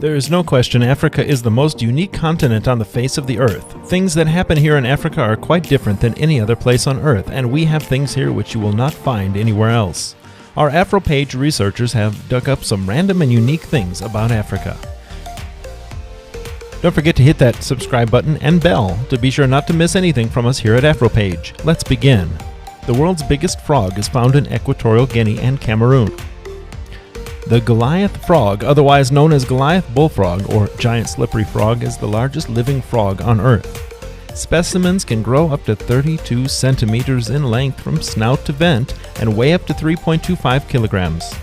There is no question Africa is the most unique continent on the face of the earth. Things that happen here in Africa are quite different than any other place on earth, and we have things here which you will not find anywhere else. Our AfroPage researchers have dug up some random and unique things about Africa. Don't forget to hit that subscribe button and bell to be sure not to miss anything from us here at AfroPage. Let's begin. The world's biggest frog is found in Equatorial Guinea and Cameroon. The Goliath frog, otherwise known as Goliath bullfrog or giant slippery frog, is the largest living frog on Earth. Specimens can grow up to 32 centimeters in length from snout to vent and weigh up to 3.25 kilograms.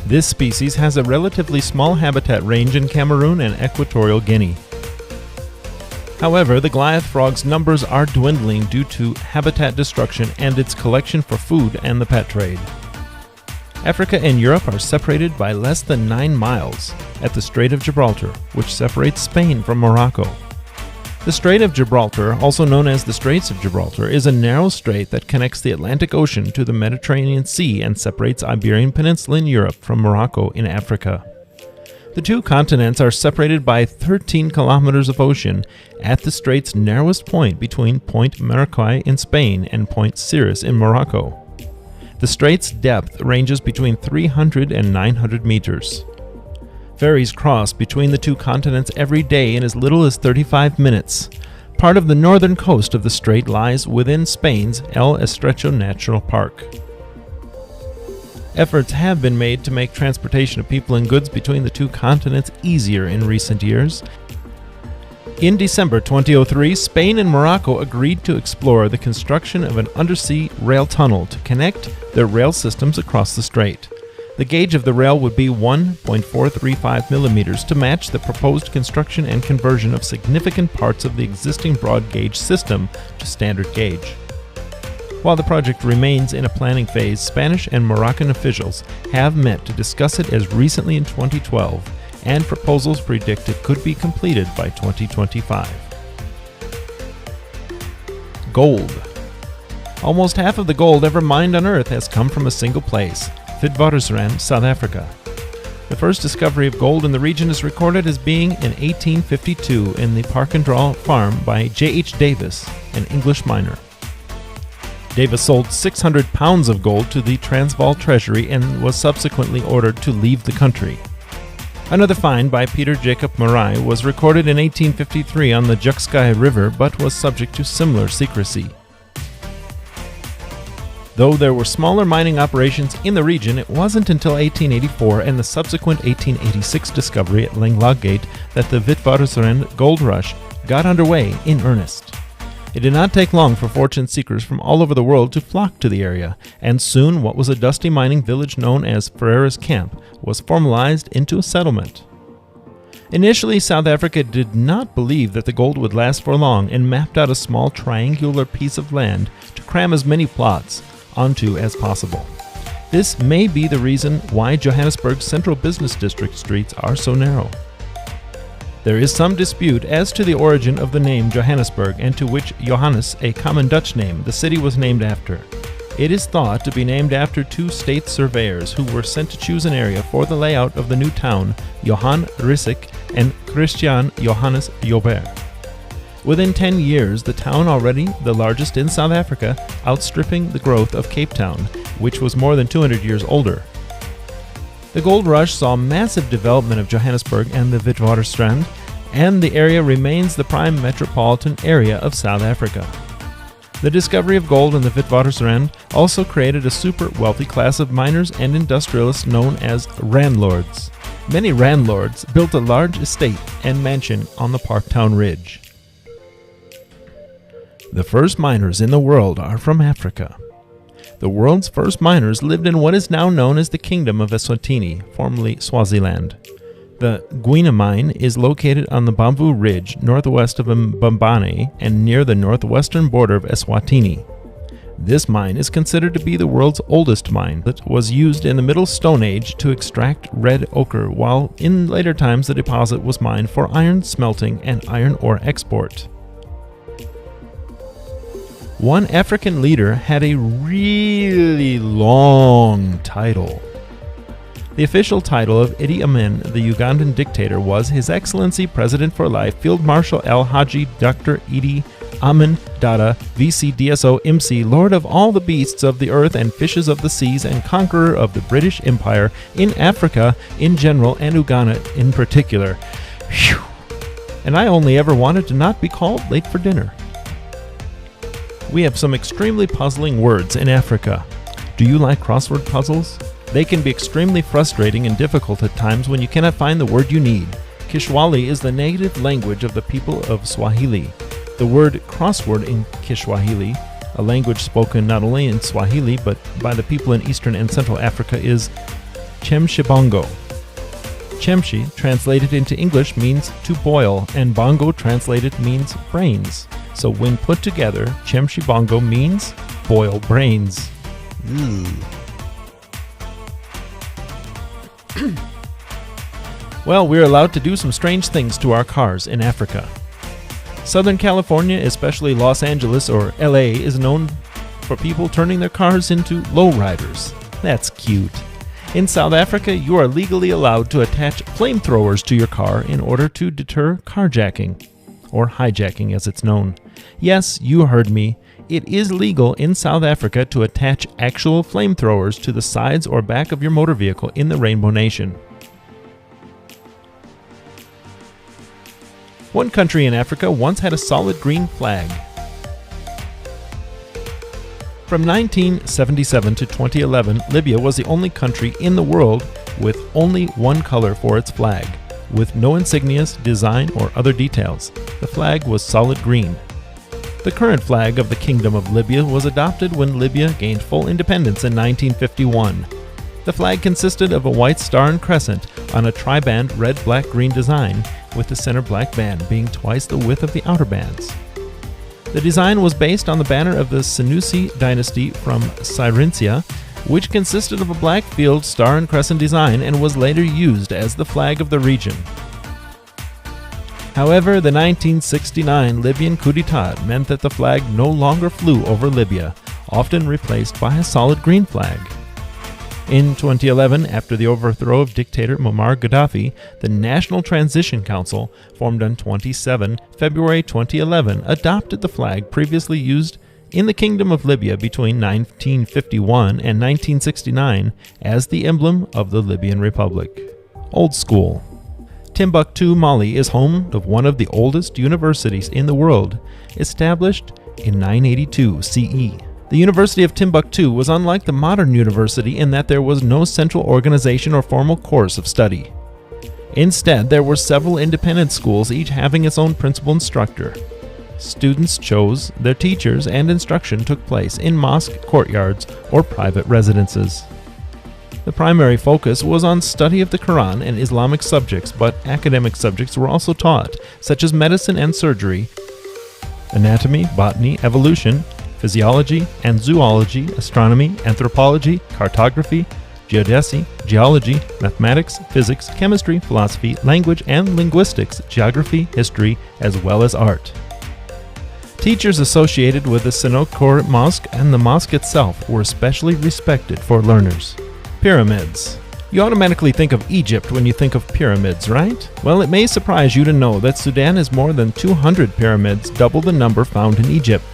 This species has a relatively small habitat range in Cameroon and Equatorial Guinea. However, the Goliath frog's numbers are dwindling due to habitat destruction and its collection for food and the pet trade. Africa and Europe are separated by less than 9 miles at the Strait of Gibraltar, which separates Spain from Morocco. The Strait of Gibraltar, also known as the Straits of Gibraltar, is a narrow strait that connects the Atlantic Ocean to the Mediterranean Sea and separates Iberian Peninsula in Europe from Morocco in Africa. The two continents are separated by 13 kilometers of ocean at the strait's narrowest point between Point Maracay in Spain and Point Ceres in Morocco. The strait's depth ranges between 300 and 900 meters. Ferries cross between the two continents every day in as little as 35 minutes. Part of the northern coast of the strait lies within Spain's El Estrecho National Park. Efforts have been made to make transportation of people and goods between the two continents easier in recent years. In December 2003, Spain and Morocco agreed to explore the construction of an undersea rail tunnel to connect their rail systems across the strait. The gauge of the rail would be 1.435 millimeters to match the proposed construction and conversion of significant parts of the existing broad gauge system to standard gauge. While the project remains in a planning phase, Spanish and Moroccan officials have met to discuss it as recently in 2012, and proposals predict it could be completed by 2025. Gold. Almost half of the gold ever mined on Earth has come from a single place, Witwatersrand, South Africa. The first discovery of gold in the region is recorded as being in 1852 in the Parkendral farm by J.H. Davis, an English miner. Davis sold 600 pounds of gold to the Transvaal Treasury and was subsequently ordered to leave the country. Another find by Peter Jacob Marais was recorded in 1853 on the Jukskai River but was subject to similar secrecy. Though there were smaller mining operations in the region, it wasn't until 1884 and the subsequent 1886 discovery at Langlagate that the Witwatersrand gold rush got underway in earnest. It did not take long for fortune seekers from all over the world to flock to the area, and soon what was a dusty mining village known as Ferreira's Camp was formalized into a settlement. Initially, South Africa did not believe that the gold would last for long and mapped out a small triangular piece of land to cram as many plots onto as possible. This may be the reason why Johannesburg's central business district streets are so narrow. There is some dispute as to the origin of the name Johannesburg and to which Johannes, a common Dutch name, the city was named after. It is thought to be named after two state surveyors who were sent to choose an area for the layout of the new town, Johan Rissik and Christian Johannes Joubert. Within 10 years, the town, already the largest in South Africa, outstripping the growth of Cape Town, which was more than 200 years older. The gold rush saw massive development of Johannesburg and the Witwatersrand, and the area remains the prime metropolitan area of South Africa. The discovery of gold in the Witwatersrand also created a super wealthy class of miners and industrialists known as randlords. Many randlords built a large estate and mansion on the Parktown Ridge. The first miners in the world are from Africa. The world's first miners lived in what is now known as the Kingdom of Eswatini, formerly Swaziland. The Gwina mine is located on the Bamvu Ridge northwest of Mbambane and near the northwestern border of Eswatini. This mine is considered to be the world's oldest mine that was used in the Middle Stone Age to extract red ochre, while in later times the deposit was mined for iron smelting and iron ore export. One African leader had a really long title. The official title of Idi Amin, the Ugandan dictator, was His Excellency President for Life Field Marshal Al-Haji Dr. Idi Amin Dada, VC DSO MC, Lord of all the beasts of the earth and fishes of the seas, and conqueror of the British Empire in Africa in general and Uganda in particular. Whew. And I only ever wanted to not be called late for dinner. We have some extremely puzzling words in Africa. Do you like crossword puzzles? They can be extremely frustrating and difficult at times when you cannot find the word you need. Kiswahili is the native language of the people of Swahili. The word crossword in Kiswahili, a language spoken not only in Swahili but by the people in Eastern and Central Africa, is chemshibongo. Chemshi, translated into English, means to boil, and bongo translated means brains. So when put together, chemshibongo means boil brains. Well, we're allowed to do some strange things to our cars in Africa. Southern California, especially Los Angeles or LA, is known for people turning their cars into lowriders. That's cute. In South Africa, you are legally allowed to attach flamethrowers to your car in order to deter carjacking, or hijacking as it's known. Yes, you heard me. It is legal in South Africa to attach actual flamethrowers to the sides or back of your motor vehicle in the Rainbow Nation. One country in Africa once had a solid green flag. From 1977 to 2011, Libya was the only country in the world with only one color for its flag, with no insignias, design, or other details. The flag was solid green. The current flag of the Kingdom of Libya was adopted when Libya gained full independence in 1951. The flag consisted of a white star and crescent on a tri-band red-black-green design, with the center black band being twice the width of the outer bands. The design was based on the banner of the Senussi dynasty from Syrintia, which consisted of a black field star and crescent design and was later used as the flag of the region. However, the 1969 Libyan coup d'etat meant that the flag no longer flew over Libya, often replaced by a solid green flag. In 2011, after the overthrow of dictator Muammar Gaddafi, the National Transition Council, formed on 27 February 2011, adopted the flag previously used in the Kingdom of Libya between 1951 and 1969 as the emblem of the Libyan Republic. Old school. Timbuktu, Mali is home of one of the oldest universities in the world, established in 982 CE. The University of Timbuktu was unlike the modern university in that there was no central organization or formal course of study. Instead, there were several independent schools, each having its own principal instructor. Students chose their teachers, and instruction took place in mosque courtyards or private residences. The primary focus was on study of the Quran and Islamic subjects, but academic subjects were also taught, such as medicine and surgery, anatomy, botany, evolution, physiology and zoology, astronomy, anthropology, cartography, geodesy, geology, mathematics, physics, chemistry, philosophy, language and linguistics, geography, history, as well as art. Teachers associated with the Senokor Mosque and the mosque itself were especially respected for learners. Pyramids. You automatically think of Egypt when you think of pyramids, right? Well, it may surprise you to know that Sudan has more than 200 pyramids, double the number found in Egypt.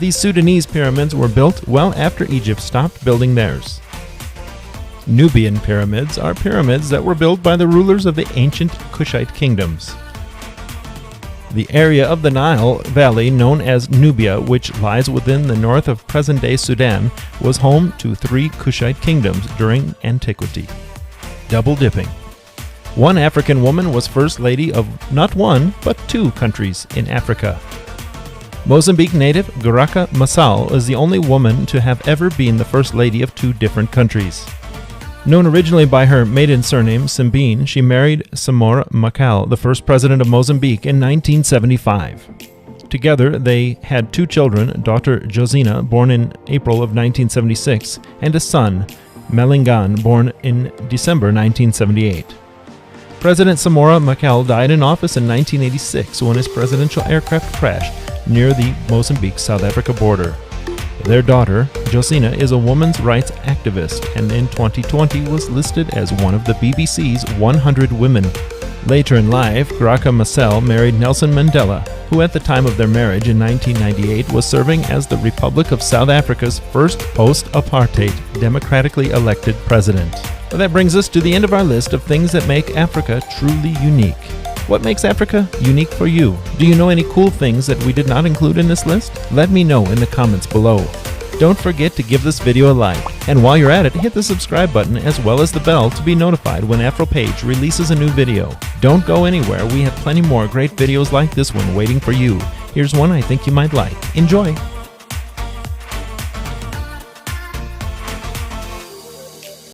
These Sudanese pyramids were built well after Egypt stopped building theirs. Nubian pyramids are pyramids that were built by the rulers of the ancient Kushite kingdoms. The area of the Nile Valley known as Nubia, which lies within the north of present-day Sudan, was home to 3 Kushite kingdoms during antiquity. Double dipping. One African woman was first lady of not one, but 2 countries in Africa. Mozambique native Guraka Masal is the only woman to have ever been the first lady of 2 different countries. Known originally by her maiden surname, Simbine, she married Samora Machel, the first president of Mozambique, in 1975. Together, they had 2 children, daughter Josina, born in April of 1976, and a son, Melingan, born in December 1978. President Samora Machel died in office in 1986 when his presidential aircraft crashed near the Mozambique-South Africa border. Their daughter, Josina, is a women's rights activist and in 2020 was listed as one of the BBC's 100 women. Later in life, Graca Machel married Nelson Mandela, who at the time of their marriage in 1998 was serving as the Republic of South Africa's first post-apartheid democratically elected president. Well, that brings us to the end of our list of things that make Africa truly unique. What makes Africa unique for you? Do you know any cool things that we did not include in this list? Let me know in the comments below. Don't forget to give this video a like, and while you're at it, hit the subscribe button as well as the bell to be notified when Afropage releases a new video. Don't go anywhere, we have plenty more great videos like this one waiting for you. Here's one I think you might like. Enjoy!